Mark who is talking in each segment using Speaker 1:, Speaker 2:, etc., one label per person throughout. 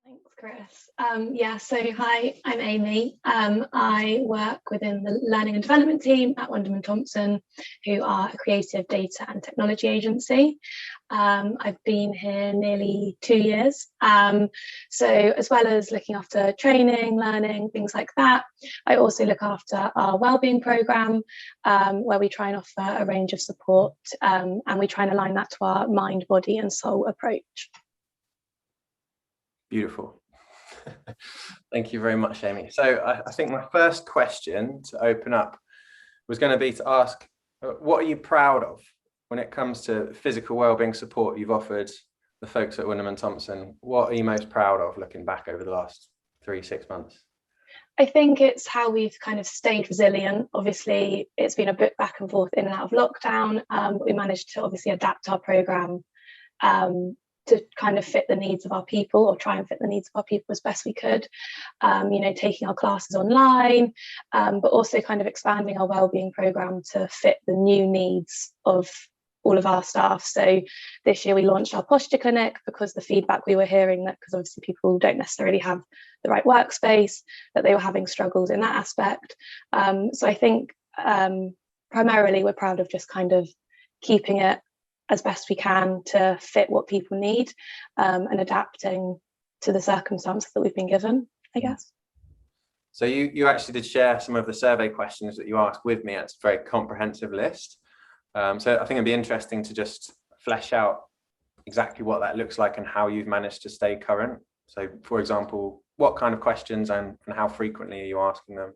Speaker 1: Thanks, Chris. So hi, I'm Amy. I work within the Learning and Development team at Wunderman Thompson, who are a creative data and technology agency. I've been here nearly 2 years. So as well as looking after training, learning, things like that, I also look after our wellbeing programme, where we try and offer a range of support, and we try and align that to our mind, body and soul approach.
Speaker 2: Beautiful. Thank you very much, Amy. So I think my first question to open up was going to be to ask, what are you proud of when it comes to physical wellbeing support you've offered the folks at Wunderman Thompson? What are you most proud of looking back over the last 3-6 months?
Speaker 1: I think it's how we've kind of stayed resilient. Obviously, it's been a bit back and forth in and out of lockdown, but we managed to obviously adapt our programme to kind of fit the needs of our people, or try and fit the needs of our people as best we could, taking our classes online, but also kind of expanding our wellbeing programme to fit the new needs of all of our staff. So this year we launched our posture clinic because the feedback we were hearing that, because obviously people don't necessarily have the right workspace, that they were having struggles in that aspect. So I think primarily we're proud of just kind of keeping it as best we can to fit what people need, and adapting to the circumstances that we've been given, I guess.
Speaker 2: So you actually did share some of the survey questions that you asked with me. It's a very comprehensive list. So I think it'd be interesting to just flesh out exactly what that looks like and how you've managed to stay current. So for example, what kind of questions and how frequently are you asking them?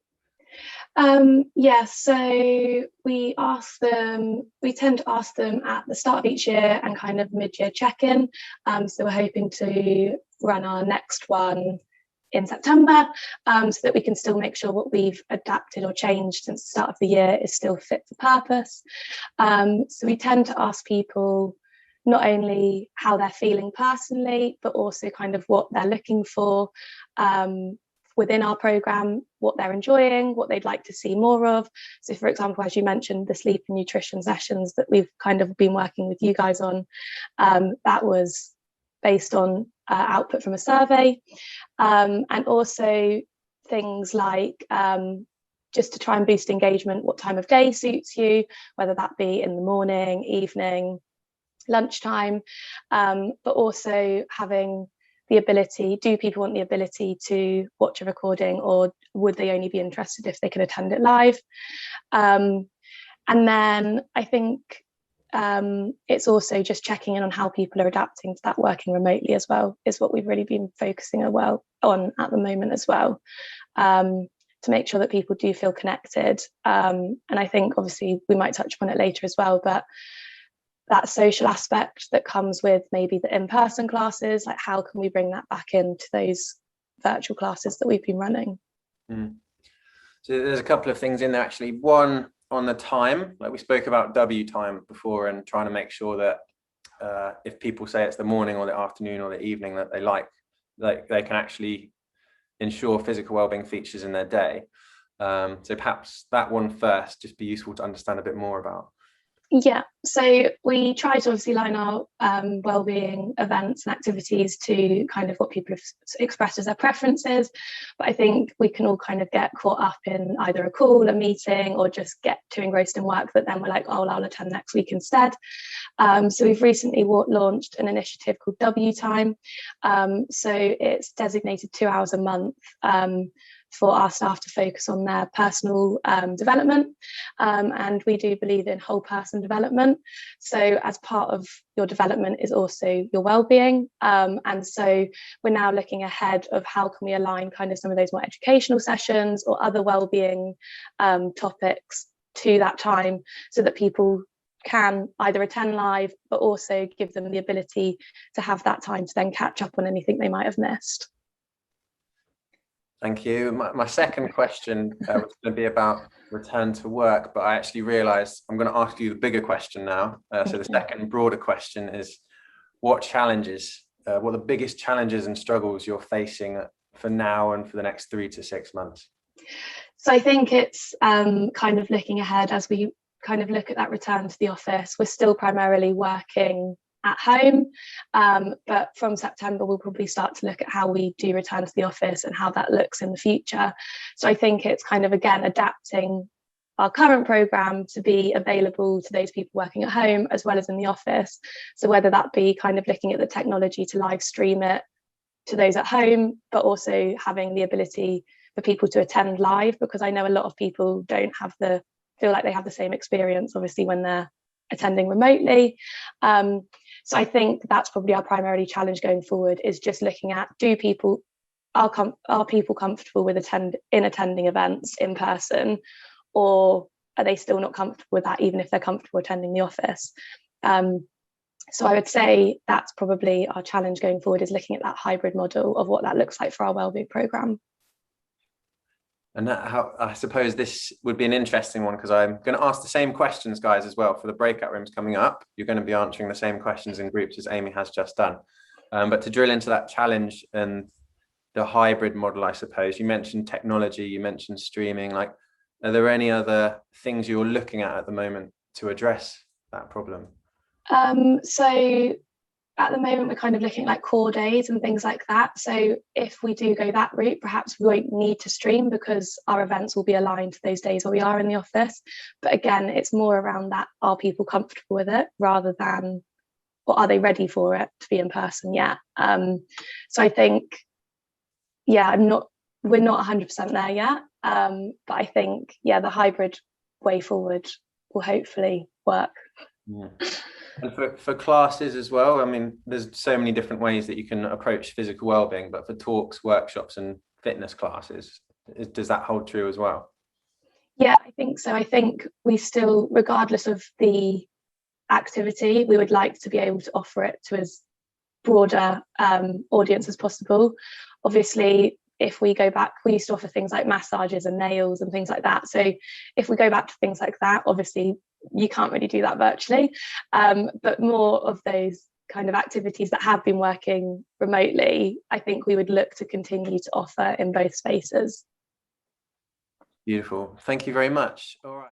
Speaker 1: So we tend to ask them at the start of each year and kind of mid-year check-in. So we're hoping to run our next one in September, so that we can still make sure what we've adapted or changed since the start of the year is still fit for purpose. So we tend to ask people not only how they're feeling personally, but also kind of what they're looking for within our programme, what they're enjoying, what they'd like to see more of. So for example, as you mentioned, the sleep and nutrition sessions that we've kind of been working with you guys on, that was based on output from a survey, and also things like just to try and boost engagement, what time of day suits you, whether that be in the morning, evening, lunchtime, but also having the ability, do people want the ability to watch a recording, or would they only be interested if they could attend it live? And then I think it's also just checking in on how people are adapting to that working remotely as well, is what we've really been focusing on at the moment as well, to make sure that people do feel connected. And I think obviously we might touch upon it later as well, but that social aspect that comes with maybe the in-person classes, like how can we bring that back into those virtual classes that we've been running?
Speaker 2: So there's a couple of things in there actually. One, on the time, like we spoke about W time before, and trying to make sure that if people say it's the morning or the afternoon or the evening that they like they can actually ensure physical wellbeing features in their day. So perhaps that one first, just be useful to understand a bit more about.
Speaker 1: Yeah, so we try to obviously line our wellbeing events and activities to kind of what people have expressed as their preferences, but I think we can all kind of get caught up in either a call, a meeting, or just get too engrossed in work that then we're like, oh, I'll attend next week instead. So we've recently launched an initiative called W Time. So it's designated 2 hours a month for our staff to focus on their personal development, and we do believe in whole person development. So as part of your development is also your well-being, and so we're now looking ahead of how can we align kind of some of those more educational sessions or other well-being topics to that time, so that people can either attend live, but also give them the ability to have that time to then catch up on anything they might have missed.
Speaker 2: Thank you. My second question was going to be about return to work, but I actually realised I'm going to ask you the bigger question now. So the second broader question is, what are the biggest challenges and struggles you're facing for now and for the next 3 to 6 months?
Speaker 1: So I think it's kind of looking ahead as we kind of look at that return to the office. We're still primarily working at home. But from September, we'll probably start to look at how we do return to the office and how that looks in the future. So I think it's kind of, again, adapting our current programme to be available to those people working at home as well as in the office. So whether that be kind of looking at the technology to live stream it to those at home, but also having the ability for people to attend live, because I know a lot of people don't have feel like they have the same experience, obviously, when they're attending remotely. So I think that's probably our primary challenge going forward, is just looking at, are people comfortable with attending events in person, or are they still not comfortable with that, even if they're comfortable attending the office? So I would say that's probably our challenge going forward, is looking at that hybrid model of what that looks like for our wellbeing programme.
Speaker 2: And I suppose this would be an interesting one, because I'm going to ask the same questions, guys, as well, for the breakout rooms coming up. You're going to be answering the same questions in groups as Amy has just done. But to drill into that challenge and the hybrid model, I suppose, you mentioned technology, you mentioned streaming. Like, are there any other things you're looking at the moment to address that problem?
Speaker 1: So at the moment, we're kind of looking at like core days and things like that. So if we do go that route, perhaps we won't need to stream, because our events will be aligned to those days where we are in the office. But again, it's more around that, are people comfortable with it, rather than, or are they ready for it to be in person yet? So I think, yeah, we're not 100% there yet. But I think, yeah, the hybrid way forward will hopefully work.
Speaker 2: Yeah. And for classes as well, I mean, there's so many different ways that you can approach physical wellbeing, but for talks, workshops and fitness classes, does that hold true as well?
Speaker 1: Yeah, I think so. I think we still, regardless of the activity, we would like to be able to offer it to as broader audience as possible. Obviously, if we go back, we used to offer things like massages and nails and things like that. So if we go back to things like that, obviously you can't really do that virtually. But more of those kind of activities that have been working remotely, I think we would look to continue to offer in both spaces.
Speaker 2: Beautiful. Thank you very much. All right.